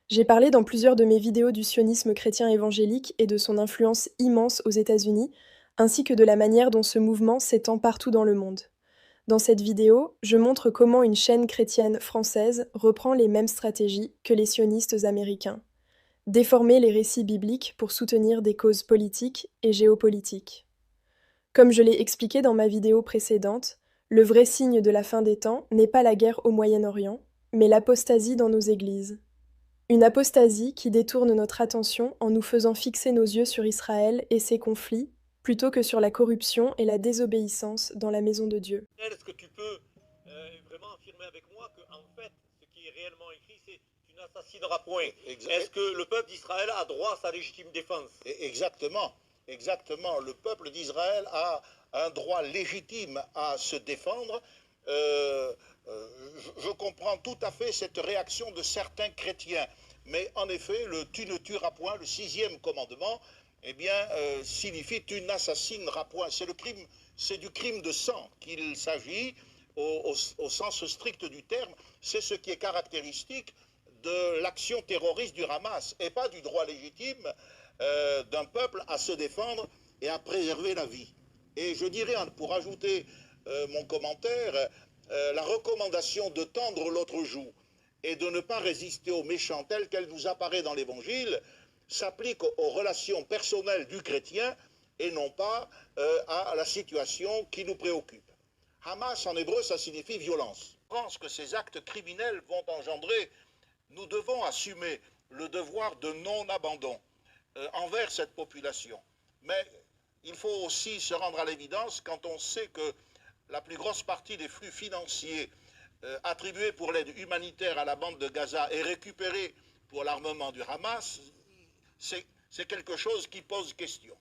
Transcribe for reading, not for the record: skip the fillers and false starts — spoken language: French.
J'ai parlé dans plusieurs de mes vidéos du sionisme chrétien évangélique et de son influence immense aux États-Unis, ainsi que de la manière dont ce mouvement s'étend partout dans le monde. Dans cette vidéo, je montre comment une chaîne chrétienne française reprend les mêmes stratégies que les sionistes américains. Déformer les récits bibliques pour soutenir des causes politiques et géopolitiques. Comme je l'ai expliqué dans ma vidéo précédente, le vrai signe de la fin des temps n'est pas la guerre au Moyen-Orient, mais l'apostasie dans nos églises. Une apostasie qui détourne notre attention en nous faisant fixer nos yeux sur Israël et ses conflits, plutôt que sur la corruption et la désobéissance dans la maison de Dieu. Est-ce que tu peux vraiment affirmer avec moi que, en fait, ce qui est réellement écrit, c'est tu n'assassineras point? Est-ce que le peuple d'Israël a droit à sa légitime défense? Exactement, exactement. Le peuple d'Israël a un droit légitime à se défendre. Je comprends tout à fait cette réaction de certains chrétiens. Mais en effet, le tu ne tueras point, le sixième commandement, eh bien, signifie tu n'assassineras point. C'est le crime, c'est du crime de sang qu'il s'agit au sens strict du terme. C'est ce qui est caractéristique de l'action terroriste du Hamas et pas du droit légitime d'un peuple à se défendre et à préserver la vie. Et je dirais, pour ajouter mon commentaire, la recommandation de tendre l'autre joue et de ne pas résister aux méchants telle qu'elle nous apparaît dans l'Évangile s'applique aux relations personnelles du chrétien et non pas à la situation qui nous préoccupe. Hamas en hébreu, ça signifie violence. Je pense que ces actes criminels vont engendrer, nous devons assumer le devoir de non-abandon envers cette population. Mais il faut aussi se rendre à l'évidence quand on sait que la plus grosse partie des flux financiers attribués pour l'aide humanitaire à la bande de Gaza et récupérés pour l'armement du Hamas, c'est quelque chose qui pose question.